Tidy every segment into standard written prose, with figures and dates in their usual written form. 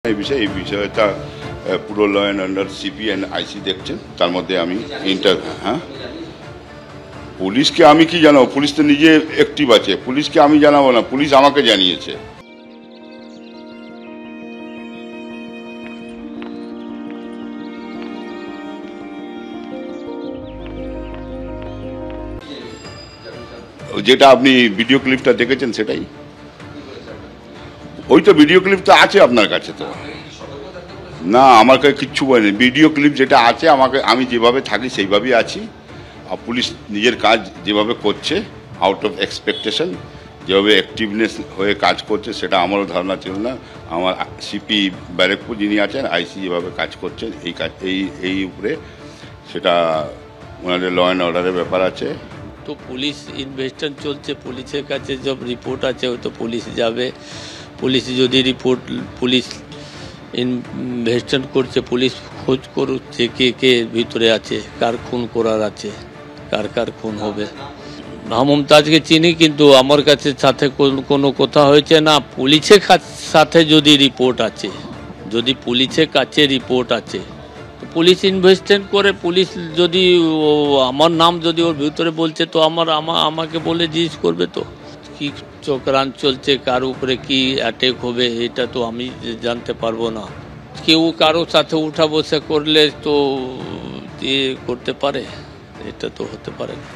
এই বিষয়টা পুরো law and order CP and IC দেখছেন। তার মধ্যে আমি পুলিশকে আমি কি জানাবো? পুলিশ তো নিজে অ্যাক্টিভ আছে, পুলিশকে আমি জানাবো না, পুলিশ আমাকে জানিয়েছে। যেটা আপনি ভিডিও ক্লিপটা দেখেছেন সেটাই, ওই তো ভিডিও ক্লিপ তো আছে আপনার কাছে। তো না, আমার কাছে কিচ্ছু বলেনি। ভিডিও ক্লিপ যেটা আছে, আমি যেভাবে থাকি সেইভাবেই আছি। আর পুলিশ নিজের কাজ যেভাবে করছে, আউট অফ এক্সপেকটেশন, যেভাবে অ্যাক্টিভনেস হয়ে কাজ করছে, সেটা আমারও ধারণা ছিল না। আমার সিপি ব্যারাকপুর যিনি আছেন, আইসি যেভাবে কাজ করছেন এই উপরে, সেটা ওনাদের ল অ্যান্ড অর্ডারের ব্যাপার আছে। তো পুলিশ ইনভেস্টিগেশন চলছে, পুলিশের কাছে সব রিপোর্ট আছে, হয়তো পুলিশ যাবে। পুলিশ যদি পুলিশ ইনভেস্টিগেশন করছে, পুলিশ খোঁজ করছে কে ভিতরে আছে, কার খুন করার আছে, কার খুন হবে। মমতাজকে চিনি, কিন্তু আমার কাছে সাথে কোনো কথা হয়েছে না। পুলিশের সাথে যদি রিপোর্ট আছে, যদি পুলিশের কাছে রিপোর্ট আছে, পুলিশ ইনভেস্টিগেশন করে। পুলিশ যদি আমার নাম যদি ওর ভিতরে বলছে, তো আমাকে বলে জিজ্ঞেস করবে তো কি চক্রান্ত চলছে, কার উপরে কি অ্যাটাক হবে, এটা তো আমি জানতে পারবো না। কেউ কারোর সাথে উঠা বসে করলে তো করতে পারে, এটা তো হতে পারে না।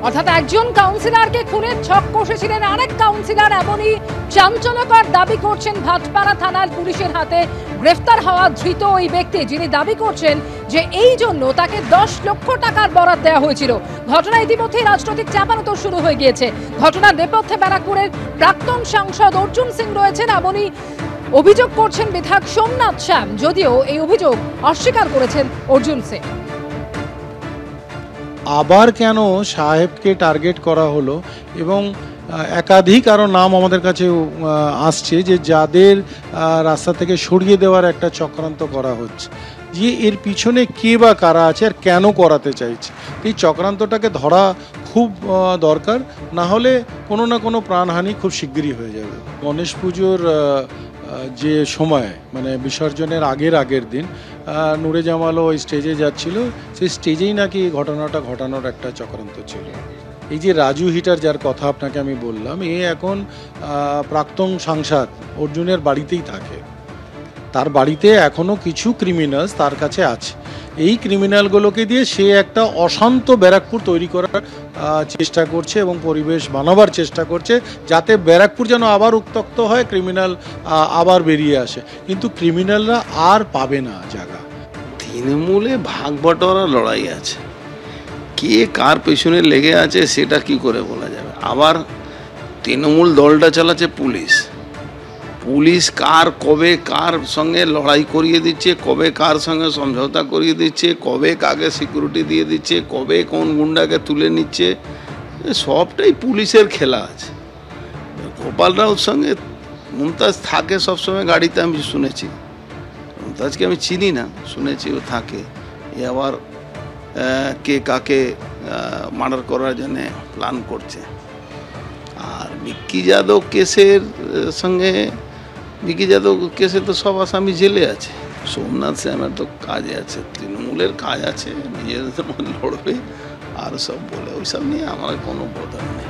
অর্থাৎ একজন কাউন্সিলরকে খুনের ছক কষেছিলেন আরেক কাউন্সিলর, এমনই চাঞ্চল্যকর দাবি করছেন ভাটপাড়া থানার পুলিশের হাতে গ্রেফতার হওয়া ধৃত ওই ব্যক্তি, যিনি দাবি করছেন যে এই জন্য তাকে 10 লক্ষ টাকার বরাদ দেওয়া হয়েছিল। ঘটনা ইতিমধ্যেই রাজনৈতিক চাপানোতর শুরু হয়ে গিয়েছে। ঘটনার নেপথ্যে ব্যারাকপুরের প্রাক্তন সাংসদ অর্জুন সিং রয়েছেন, এমনই অভিযোগ করছেন বিধায়ক সোমনাথ শ্যাম, যদিও এই অভিযোগ অস্বীকার করেছেন অর্জুন সিং। আবার কেন সাহেবকে টার্গেট করা হলো, এবং একাধিক আরও নাম আমাদের কাছে আসছে যে যাদের রাস্তা থেকে সরিয়ে দেওয়ার একটা চক্রান্ত করা হচ্ছে, যে এর পিছনে কে বা কারা আছে আর কেন করাতে চাইছে। এই চক্রান্তটাকে ধরা খুব দরকার, না হলে কোনো না কোনো প্রাণহানি খুব শিগগিরই হয়ে যাবে। গণেশ পুজোর যে সময়, মানে বিসর্জনের আগের দিন, নূরে জামালও ওই স্টেজে যাচ্ছিল, সেই স্টেজেই নাকি ঘটনাটা ঘটানোর একটা চক্রান্ত ছিল। এই যে রাজু হিটার, যার কথা আপনাকে আমি বললাম, এ এখন প্রাক্তন সাংসদ অর্জুনের বাড়িতেই থাকে। তার বাড়িতে এখনও কিছু ক্রিমিনালস তার কাছে আছে। এই ক্রিমিনালগুলোকে দিয়ে সে একটা অশান্ত ব্যারাকপুর তৈরি করার চেষ্টা করছে এবং পরিবেশ বানাবার চেষ্টা করছে, যাতে ব্যারাকপুর যেন আবার উত্তক্ত হয়, ক্রিমিনাল আবার বেরিয়ে আসে। কিন্তু ক্রিমিনালরা আর পাবে না জায়গা। তৃণমূলে ভাগ বটোয়ারা লড়াই আছে, কে কার পেছনে লেগে আছে সেটা কি করে বলা যাবে। আবার তৃণমূল দলটা চালাচ্ছে পুলিশ। পুলিশ কবে কার সঙ্গে লড়াই করিয়ে দিচ্ছে, কবে কার সঙ্গে সমঝোতা করিয়ে দিচ্ছে, কবে কাকে সিকিউরিটি দিয়ে দিচ্ছে, কবে কোন গুন্ডাকে তুলে নিচ্ছে, সবটাই পুলিশের খেলা আছে। গোপাল রাউর সঙ্গে মমতাজ থাকে সবসময় গাড়িতে, আমি শুনেছি। মমতাজকে আমি চিনি না, শুনেছি ও থাকে। এ আবার কে কাকে মার্ডার করার জন্যে প্ল্যান করছে। আর বিক্কি যাদব কেসের সঙ্গে, বিক্কি যাদব কেসে তো সব আসামি জেলে আছে। সোমনাথ শ্যামের তো কাজে আছে, তৃণমূলের কাজ আছে, নিজেদের মধ্যে লড়বে আর সব বলে, ওইসব নিয়ে আমার কোনো বোধ নেই।